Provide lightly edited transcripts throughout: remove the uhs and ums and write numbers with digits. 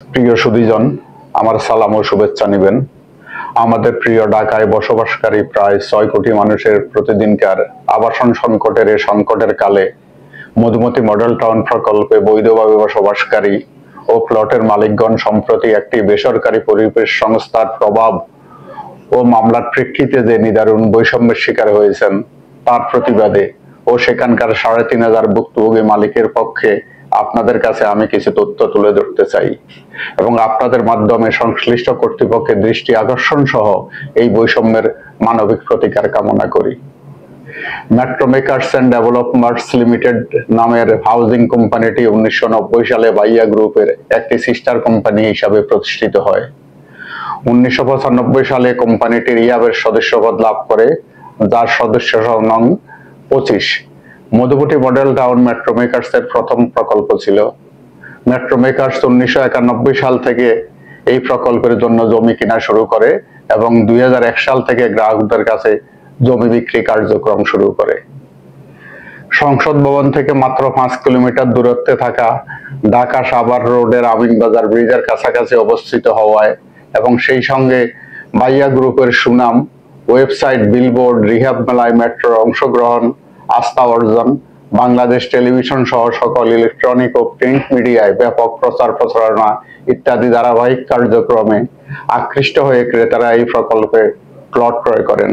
প্রিয় সুধীজন, আমার সালাম ও শুভেচ্ছা নেবেন। আমাদের প্রিয় ঢাকায় বসবাসকারী প্রায় ৬ কোটি মানুষের প্রতিদিনকার আবাসন সংকটের এই সংকটের কালে মধুমতি মডেল টাউন প্রকল্পে বৈধভাবে বসবাসকারী ও প্লটের মালিকগণ সম্প্রতি একটি বেসরকারি পরিবেশ সংস্থার প্রভাব ও মামলার প্রেক্ষিতে যে নিদারুণ বৈষম্যের শিকার হয়েছেন তার প্রতিবাদে ও সেখানকার ৩,৫০০ ভুক্তভোগী মালিকের পক্ষে আপনাদের কাছে আমি কিছু তথ্য তুলে ধরতে চাই এবং আপনাদের মাধ্যমে সংশ্লিষ্ট কর্তৃপক্ষের দৃষ্টি আকর্ষণ সহ এই বৈষম্যের মানবিক প্রতিকার কামনা করি। Metro makers and developers limited নামের হাউজিং কোম্পানিটি ১৯৯০ সালে ভাইয়া গ্রুপের একটি সিস্টার কোম্পানি হিসাবে প্রতিষ্ঠিত হয়। ১৯৯৫ সালে কোম্পানিটি রিয়াবের সদস্যপদ লাভ করে, যার সদস্য নং ২৫ Madhumati model town metro makers এর প্রথম প্রকল্প ছিল। মেট্রো মেকার্স ১৯৯১ সাল থেকে এই প্রকল্পের জন্য জমি কেনা শুরু করে এবং ২০০১ সাল থেকে গ্রাহকদের কাছে জমি বিক্রি কার্যক্রম শুরু করে। সংসদ ভবন থেকে মাত্র ৫ কিলোমিটার দূরত্বে থাকা ঢাকা সাভার রোডের আমিনবাজার ব্রিজের কাছাকাছি অবস্থিত হওয়ায় এবং সেই সঙ্গে ভাইয়া গ্রুপের সুনাম, ওয়েবসাইট, বিলবোর্ড, রিহাব মেলায় মেট্রোর অংশগ্রহণ, আস্থা অর্জন, বাংলাদেশ টেলিভিশন সহ সকল ইলেকট্রনিক ও প্রিন্ট মিডিয়ায় ব্যাপক প্রচার প্রচারণা ইত্যাদি ধারাবাহিক কার্যক্রমে আকৃষ্ট হয়ে ক্রেতারা এই প্রকল্পে প্লট ক্রয় করেন।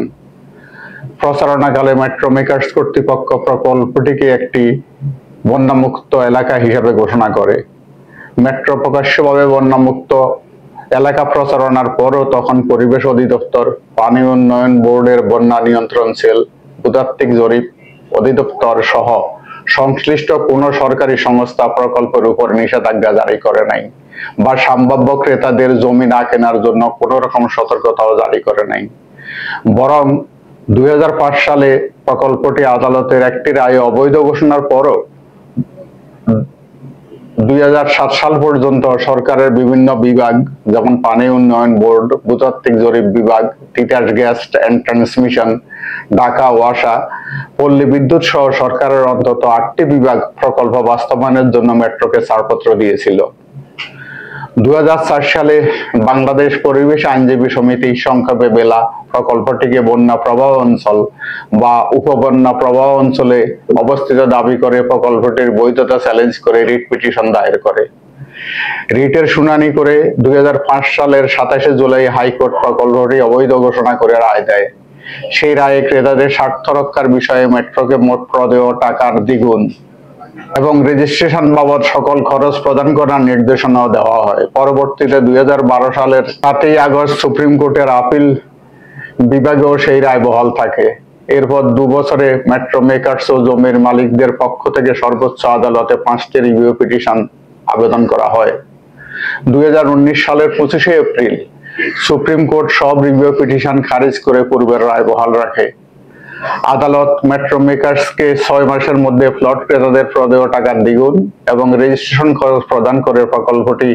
প্রচারণাকালে মেট্রো মেকার্স কর্তৃপক্ষ প্রকল্পটিকে একটি বন্যামুক্ত এলাকা হিসাবে ঘোষণা করে। মেট্রো প্রকাশ্যভাবে বন্যামুক্ত এলাকা প্রচারণার পরও তখন পরিবেশ অধিদপ্তর, পানি উন্নয়ন বোর্ডের বন্যা নিয়ন্ত্রণ সেল, ভূতাত্ত্বিক জরিপ অধিদপ্তর সহ সংশ্লিষ্ট কোনো সরকারি সংস্থা প্রকল্পের উপর নিষেধাজ্ঞা জারি করে নাই বা সম্ভাব্য ক্রেতাদের জমি না কেনার জন্য কোনো রকম সতর্কতাও জারি করে নাই। বরং ২০০৫ সালে প্রকল্পটি আদালতের একটি রায়ে অবৈধ ঘোষণার পরও ২০০৭ সাল পর্যন্ত সরকারের বিভিন্ন বিভাগ যেমন পানি উন্নয়ন বোর্ড, ভূতাত্ত্বিক জরিপ বিভাগ, Titas gas and transmission, Dhaka ওয়াসা, পল্লী বিদ্যুৎ সহ সরকারের অন্তত ৮টি বিভাগ প্রকল্প বাস্তবায়নের জন্য মেট্রোকে ছাড়পত্র দিয়েছিল। ২০০৪ সালে বাংলাদেশ পরিবেশ আইনজীবী সমিতি সংক্ষেপে বেলা প্রকল্পটিকে বন্যা প্রবাহ অঞ্চল বা উপবন্যা প্রবাহ অঞ্চলে অবস্থিত দাবি করে প্রকল্পটির বৈধতা চ্যালেঞ্জ করে রিট পিটিশন দায়ের করে। রিটের শুনানি করে ২০০৫ সালের ২৭ জুলাই হাইকোর্ট প্রকল্পটি অবৈধ ঘোষণা করে রায় দেয়। সেই রায়ে ক্রেতাদের স্বার্থ রক্ষার বিষয়ে মেট্রোকে মোট প্রদেয় টাকার দ্বিগুণ এবং রেজিস্ট্রেশন বাবদ সকল খরচ প্রদান করার নির্দেশনাও দেওয়া হয়। পরবর্তীতে ২০১২ সালের ৭ই আগস্ট সুপ্রিম কোর্টের আপিল বিভাগেও সেই রায় বহাল থাকে। এরপর ২ বছরে মেট্রো মেকার্স ও জমির মালিকদের পক্ষ থেকে সর্বোচ্চ আদালতে ৫টি রিভিউ পিটিশন আবেদন করা হয়। ২০১৯ সালের ২৫শে এপ্রিল সুপ্রিম কোর্ট সব রিভিউ পিটিশন খারিজ করে পূর্বের রায় বহাল রাখে। আদালত মেট্রো মেকার্সকে ৬ মাসের মধ্যে প্লট ক্রেতাদের প্রদেয় টাকার দ্বিগুণ এবং রেজিস্ট্রেশন খরচ প্রদান করে প্রকল্পটি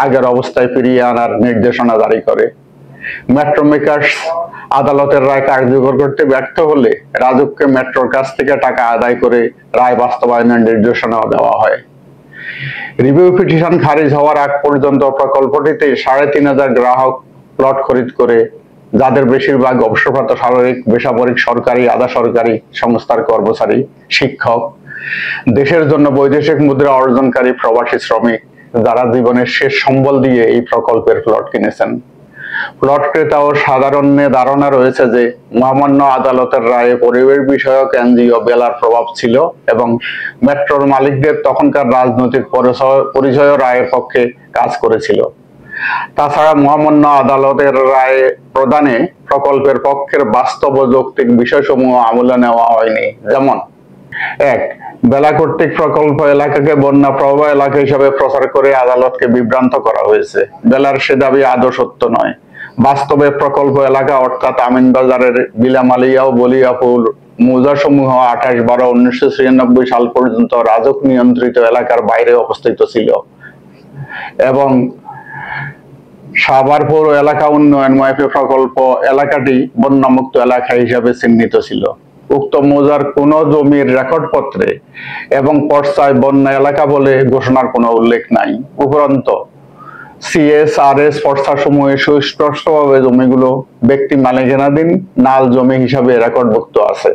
আগের অবস্থায় ফিরিয়ে আনার নির্দেশনা জারি করে। মেট্রো মেকার্স আদালতের রায় কার্যকর করতে ব্যর্থ হলে রাজুককে মেট্রোর কাছ থেকে টাকা আদায় করে রায় বাস্তবায়নের নির্দেশনাও দেওয়া হয়। রিভিউ পিটিশন খারিজ হওয়ার আগ পর্যন্ত প্রকল্পটিতে ৩,৫০০ গ্রাহক প্লট খরিদ করে, যাদের বেশিরভাগ অবসরপ্রাপ্ত স্বাভাবিক বেসামরিক সরকারি আধা সরকারি সংস্থার কর্মচারী, শিক্ষক, দেশের জন্য বৈদেশিক মুদ্রা অর্জনকারী প্রবাসী শ্রমিক, যারা জীবনের শেষ সম্বল দিয়ে এই প্রকল্পের প্লট কিনেছেন। প্লট ক্রেতা ও সাধারণের ধারণা রয়েছে যে মহামান্য আদালতের রায়ে পরিবেশ বিষয়ক এনজিও বেলার প্রভাব ছিল এবং মেট্রোর মালিকদের তখনকার রাজনৈতিক পরিচয় রায়ের পক্ষে কাজ করেছিল। তাছাড়া মহামান্য আদালতের রায় প্রদানে প্রকল্পের পক্ষের বাস্তব ও যৌক্তিক বিষয়সমূহ আমলে নেওয়া হয়নি। যেমন ১. বেলা কর্তৃক প্রকল্প এলাকাকে বন্যা প্রবাহ এলাকা হিসাবে প্রচার করে আদালতকে বিভ্রান্ত করা হয়েছে। বেলার সে দাবি আদৌ সত্য নয়। বাস্তবে প্রকল্প এলাকা অর্থাৎ আমিনবাজারের বিলামালিয়া ও বলিয়াপুর মৌজাসমূহ ২৮/১২/১৯৯৬ সাল পর্যন্ত রাজুক নিয়ন্ত্রিত এলাকার বাইরে অবস্থিত ছিল এবং সাভার পৌর এলাকা উন্নয়ন মাইফে প্রকল্প এলাকাটি বন্যামুক্ত এলাকা হিসাবে চিহ্নিত ছিল। উক্ত মৌজার কোন জমির রেকর্ডপত্রে এবং পর্চায় বন্যা এলাকা বলে ঘোষণার কোনো উল্লেখ নাই। উপরন্ত CSRS পর্ষাসমূহে সুস্পষ্টভাবে জমিগুলো ব্যক্তি মালিকানাধীন নাল জমি হিসাবে রেকর্ডভুক্ত আছে।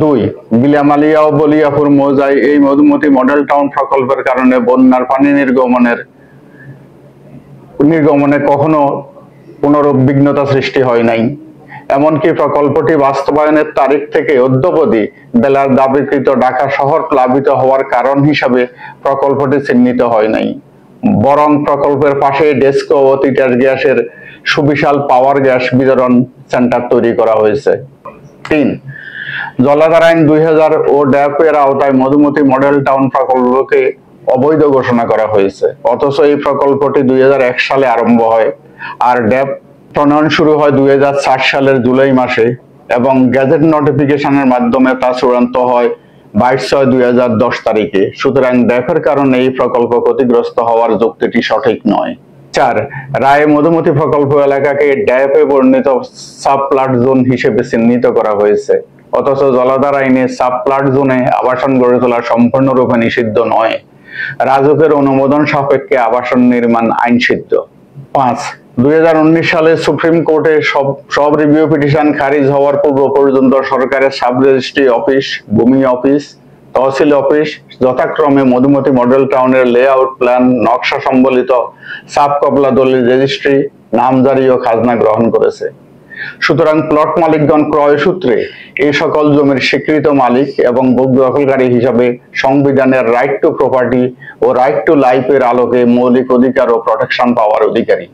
2. বিলামালিয়া ও বলিয়াপুর মৌজায় এই মধুমতি মডেল টাউন প্রকল্পের কারণে বন্যার পানি নির্গমনে কখনো পুনরুদ্বিগ্নতা সৃষ্টি হয় নাই। এমনকি প্রকল্পটি বাস্তবায়নের তারিখ থেকে অদ্যাবধি বেলার দাবিকৃত ঢাকা শহর প্লাবিত হওয়ার কারণ হিসাবে প্রকল্পটি চিহ্নিত হয় নাই, বরং প্রকল্পের পাশে ডেস্কো ও তিতাস গ্যাসের সুবিশাল পাওয়ার গ্যাস বিতরণ সেন্টার তৈরি করা হয়েছে। 3. জলাধার আইন 2000 ও ড্যাপ এর আওতায় মধুমতি মডেল টাউন প্রকল্পকে অবৈধ ঘোষণা করা হয়েছে, অথচ এই প্রকল্পটি 2001 সালে আরম্ভ হয় আর ড্যাপ প্রণয়ন শুরু হয় 2004 সালের জুলাই মাসে এবং গ্যাজেট নোটিফিকেশনের মাধ্যমে তা চূড়ান্ত হয় 22/6/2010 তারিখে। সুতরাং ড্যাপের কারণে এই প্রকল্প ক্ষতিগ্রস্ত হওয়ার যুক্তিটি সঠিক নয়। 4. রায়ে মধুমতি প্রকল্প এলাকাকে ড্যাপে বর্ণিত সাবপ্লাট জোন হিসেবে চিহ্নিত করা হয়েছে, অথচ জলাধার আইনে সাবপ্লাট জোনে আবাসন গড়ে তোলা সম্পূর্ণরূপে নিষিদ্ধ নয়, রাজুকের অনুমোদন সাপেক্ষে আবাসন নির্মাণ আইনসিদ্ধ। 5. 2019 সালে সুপ্রিম কোর্টে সব রিভিউ পিটিশন খারিজ হওয়ার পূর্ব পর্যন্ত সরকারের সাব রেজিস্ট্রি অফিস, ভূমি অফিস, তহসিল অফিস যথাক্রমে মধুমতি মডেল টাউনের লেআউট প্ল্যান নকশা সম্বলিত সাব কবলা দলিল রেজিস্ট্রি, নামজারি ও খাজনা গ্রহণ করেছে। সুতরাং প্লট মালিকগণ ক্রয় সূত্রে এই সকল জমির স্বীকৃত মালিক এবং ভোগ দখলকারী হিসাবে সংবিধানের রাইট টু প্রপার্টি ও রাইট টু লাইফের আলোকে মৌলিক অধিকার ও প্রোটেকশন পাওয়ার অধিকারী।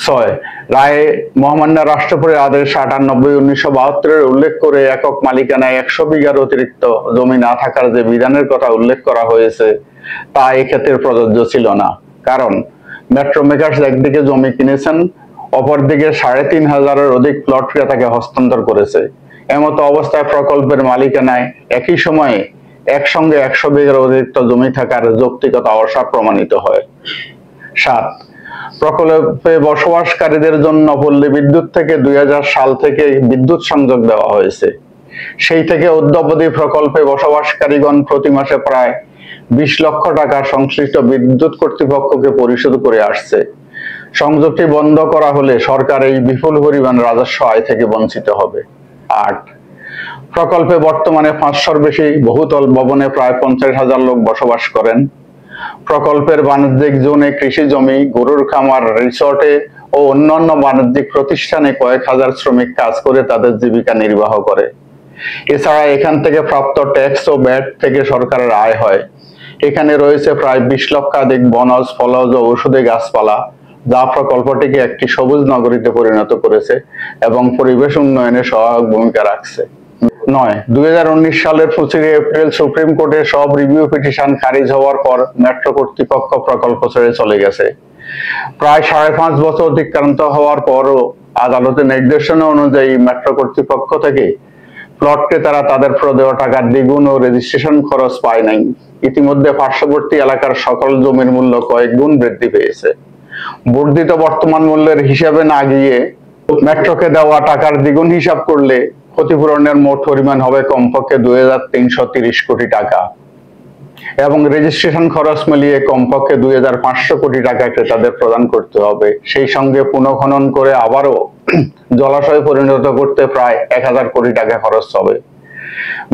6. রায়ে মহামান্য রাষ্ট্রপতির আদেশ 98/1972 উল্লেখ করে একক মালিকানায় 100 বিঘার অতিরিক্ত জমি না থাকার যে বিধানের কথা উল্লেখ করা হয়েছে তা এক্ষেত্রে প্রযোজ্য ছিল না, কারণ মেট্রো মেকার্স একদিকে জমি কিনেছেন, অপরদিকে 3500-এর অধিক প্লট ক্রেতাকে হস্তান্তর করেছে। এমত অবস্থায় প্রকল্পের মালিকানায় একই সময়ে একসঙ্গে 100 বিঘার অতিরিক্ত জমি থাকার যৌক্তিকতা অসার প্রমাণিত হয়। 7. প্রকল্পে বসবাসকারীদের জন্য পল্লী বিদ্যুৎ থেকে 2000 সাল থেকে বিদ্যুৎ সংযোগ দেওয়া হয়েছে। সেই থেকে অদ্যাবধি প্রকল্পে বসবাসকারীগণ প্রতি মাসে প্রায় 20 লক্ষ টাকা সংশ্লিষ্ট বিদ্যুৎ কর্তৃপক্ষকে পরিশোধ করে আসছে। সংযোগটি বন্ধ করা হলে সরকার এই বিপুল পরিমাণ রাজস্ব আয় থেকে বঞ্চিত হবে। 8. প্রকল্পে বর্তমানে 500-র বেশি বহুতল ভবনে প্রায় 50,000 লোক বসবাস করেন। প্রকল্পের বাণিজ্যিক জোনে কৃষি জমি, গরুর খামার, রিসোর্টে ও অন্যান্য বাণিজ্যিক প্রতিষ্ঠানে কয়েক হাজার শ্রমিক কাজ করে তাদের জীবিকা নির্বাহ করে। এছাড়া এখান থেকে প্রাপ্ত ট্যাক্স ও ভ্যাট থেকে সরকারের আয় হয়। এখানে রয়েছে প্রায় 20 লক্ষাধিক বনজ, ফলজ ও ঔষধি গাছপালা, যা প্রকল্পটিকে একটি সবুজ নগরীতে পরিণত করেছে এবং পরিবেশ উন্নয়নে সহায়ক ভূমিকা রাখছে। 9. 2019 সালের 25 এপ্রিল সুপ্রিম কোর্টে সব রিভিউ পিটিশন খারিজ হওয়ার পর মেট্রো কর্তৃপক্ষ প্রকল্প ছেড়ে চলে গেছে। প্রায় 5.5 বছর অতিক্রান্ত হওয়ার পরও আদালতের নির্দেশনা অনুযায়ী মেট্রো কর্তৃপক্ষ থেকে প্লট ক্রেতারা তাদের প্রদেয় টাকার দ্বিগুণ ও রেজিস্ট্রেশন খরচ পায় নাই। ইতিমধ্যে পার্শ্ববর্তী এলাকার সকল জমির মূল্য কয়েক গুণ বৃদ্ধি পেয়েছে। বর্ধিত বর্তমান মূল্যের হিসাবে না গিয়ে মেট্রোকে দেওয়া টাকার দ্বিগুণ হিসাব করলে ক্ষতিপূরণের মোট পরিমাণ হবে কমপক্ষে 2330 কোটি টাকা এবং রেজিস্ট্রেশন খরচ মিলিয়ে কমপক্ষে 2500 কোটি টাকা ক্রেতাদের প্রদান করতে হবে। সেই সঙ্গে পুনঃখনন করে আবারও জলাশয়ে পরিণত করতে প্রায় 1000 কোটি টাকা খরচ হবে।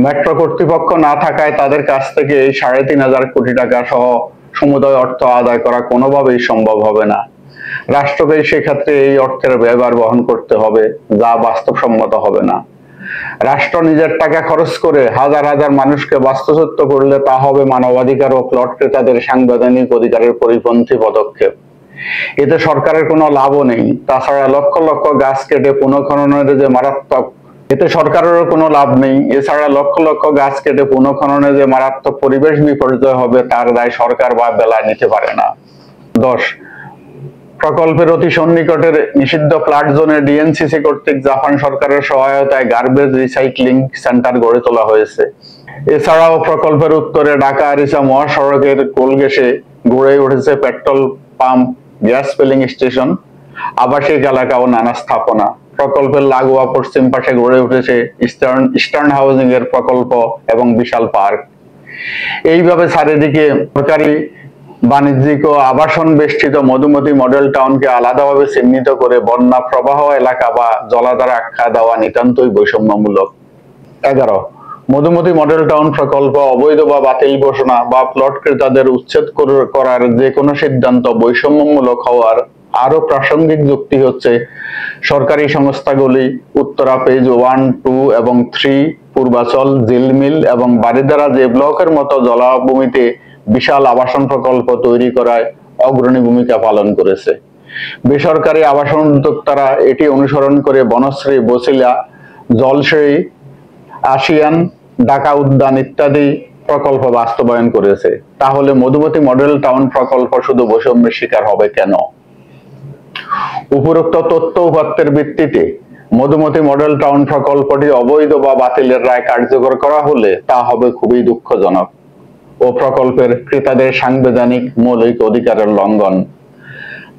মেট্রো কর্তৃপক্ষ না থাকায় তাদের কাছ থেকে এই 3500 কোটি টাকা সহ সমুদয় অর্থ আদায় করা কোনোভাবেই সম্ভব হবে না। রাষ্ট্রকে সেক্ষেত্রে এই অর্থের ব্যয়ভার বহন করতে হবে, যা বাস্তবসম্মত হবে না। রাষ্ট্র নিজের টাকা খরচ করে হাজার হাজার মানুষকে বাস্তুচ্যুত করলে তা হবে মানবাধিকার ও প্লট ক্রেতাদের সাংবিধানিক অধিকারের পরিপন্থী পদক্ষেপ। এতে সরকারের কোনো লাভও নেই। তাছাড়া লক্ষ লক্ষ গাছ কেটে পুনঃখননের যে মারাত্মক এতে সরকারেরও কোনো লাভ নেই। এছাড়া লক্ষ লক্ষ গাছ কেটে পুনঃখননে যে মারাত্মক পরিবেশ বিপর্যয় হবে তার দায় সরকার বা বেলা নিতে পারে না। 10. প্রকল্পের অতি সন্নিকটের নিষিদ্ধ প্লাট জোনে ডিএনসিসি কর্তৃক জাপান সরকারের সহায়তায় গার্বেজ রিসাইক্লিং সেন্টার গড়ে তোলা হয়েছে। এছাড়াও প্রকল্পের উত্তরে ঢাকা আরিচা মহাসড়কের কোলঘেঁষে গড়ে উঠেছে petrol pump, gas filling station, আবাসিক এলাকা ও নানা স্থাপনা। প্রকল্পের লাগোয়া পশ্চিম পাশে গড়ে উঠেছে ইস্টার্ন হাউজিং এর প্রকল্প এবং বিশাল পার্ক। এইভাবে চারিদিকে সরকারি বাণিজ্যিক ও আবাসন বেষ্টিত মধুমতি মডেল টাউনকে আলাদাভাবে চিহ্নিত করে বন্যা প্রবাহ এলাকা বা জলাধার আখ্যা দেওয়া নিতান্তই বৈষম্যমূলক। 11, মধুমতি মডেল টাউন প্রকল্প অবৈধ বা বাতিল ঘোষণা বা প্লট ক্রেতাদের উচ্ছেদ করার যে কোনো সিদ্ধান্ত বৈষম্যমূলক হওয়ার আরো প্রাসঙ্গিক যুক্তি হচ্ছে সরকারি সংস্থাগুলি উত্তরা পেজ 1, 2 এবং 3, পূর্বাচল, জিলমিল এবং বারিধারা যে ব্লকের মতো জলাভূমিতে বিশাল আবাসন প্রকল্প তৈরি করায় অগ্রণী ভূমিকা পালন করেছে। বেসরকারি আবাসন উদ্যোক্তারা এটি অনুসরণ করে বনশ্রী, বছিলা, জলশ্রী, আসিয়ান, ঢাকা উদ্যান ইত্যাদি প্রকল্প বাস্তবায়ন করেছে। তাহলে মধুমতি মডেল টাউন প্রকল্প শুধু বৈষম্যের শিকার হবে কেন? উপরোক্ত তথ্য উপাত্তের ভিত্তিতে মধুমতি মডেল টাউন প্রকল্পটি অবৈধ বা বাতিলের রায় কার্যকর করা হলে তা হবে খুবই দুঃখজনক ও প্রকল্পের ক্রেতাদের সাংবিধানিক মৌলিক অধিকারের লঙ্ঘন।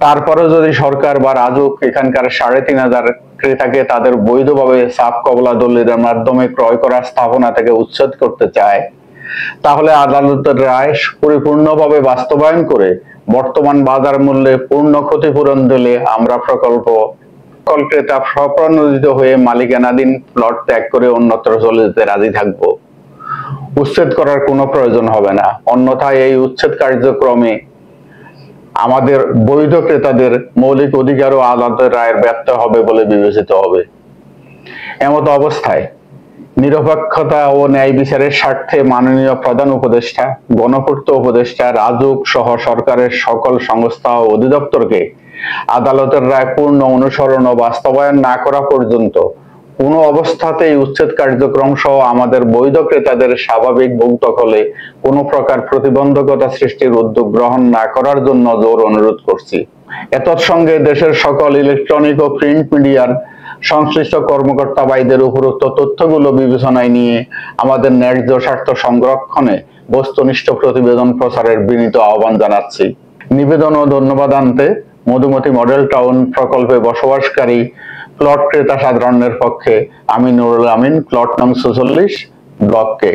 তারপরে যদি সরকার বা রাজুক এখানকার 3,500 ক্রেতাকে তাদের বৈধভাবে সাব কবলা দলিলের মাধ্যমে ক্রয় করা স্থাপনা থেকে উচ্ছেদ করতে চায়, তাহলে আদালতের রায় পরিপূর্ণভাবে বাস্তবায়ন করে বর্তমান বাজার মূল্যে পূর্ণ ক্ষতিপূরণ দিলে আমরা প্রকল্প ক্রেতা স্বপ্রণোদিত হয়ে মালিকানাধীন প্লট ত্যাগ করে অন্যত্র চলে যেতে রাজি থাকব। উচ্ছেদ করার কোনো প্রয়োজন হবে না। অন্যথায় এই উচ্ছেদ কার্যক্রমে আমাদের বৈধ ক্রেতাদের মৌলিক অধিকার ও আদালতের রায়ের ব্যর্থ হবে বলে বিবেচিত হবে। এমত অবস্থায় নিরপেক্ষতা ও ন্যায় বিচারের স্বার্থে মাননীয় প্রধান উপদেষ্টা, গণপূর্ত উপদেষ্টা, রাজুক সহ সরকারের সকল সংস্থা ও অধিদপ্তরকে আদালতের রায় পূর্ণ অনুসরণ ও বাস্তবায়ন না করা পর্যন্ত কোনো অবস্থাতেই উচ্ছেদ কার্যক্রম সহ আমাদের বৈধ ক্রেতাদের স্বাভাবিক ভোগ দখলে কোনো প্রকার প্রতিবন্ধকতা সৃষ্টির উদ্যোগ গ্রহণ না করার জন্য জোর অনুরোধ করছি। এতৎসঙ্গে দেশের সকল ইলেকট্রনিক ও প্রিন্ট মিডিয়ার সংশ্লিষ্ট কর্মকর্তা ভাইদের উপরোক্ত তথ্যগুলো বিবেচনায় নিয়ে আমাদের ন্যায্য স্বার্থ সংরক্ষণে বস্তুনিষ্ঠ প্রতিবেদন প্রচারের বিনীত আহ্বান জানাচ্ছি। নিবেদন ও ধন্যবাদ আনতে মধুমতি মডেল টাউন প্রকল্পে বসবাসকারী প্লট ক্রেতা সাধারণের পক্ষে আমি নুরুল আমিন, প্লট নং 46, ব্লক কে।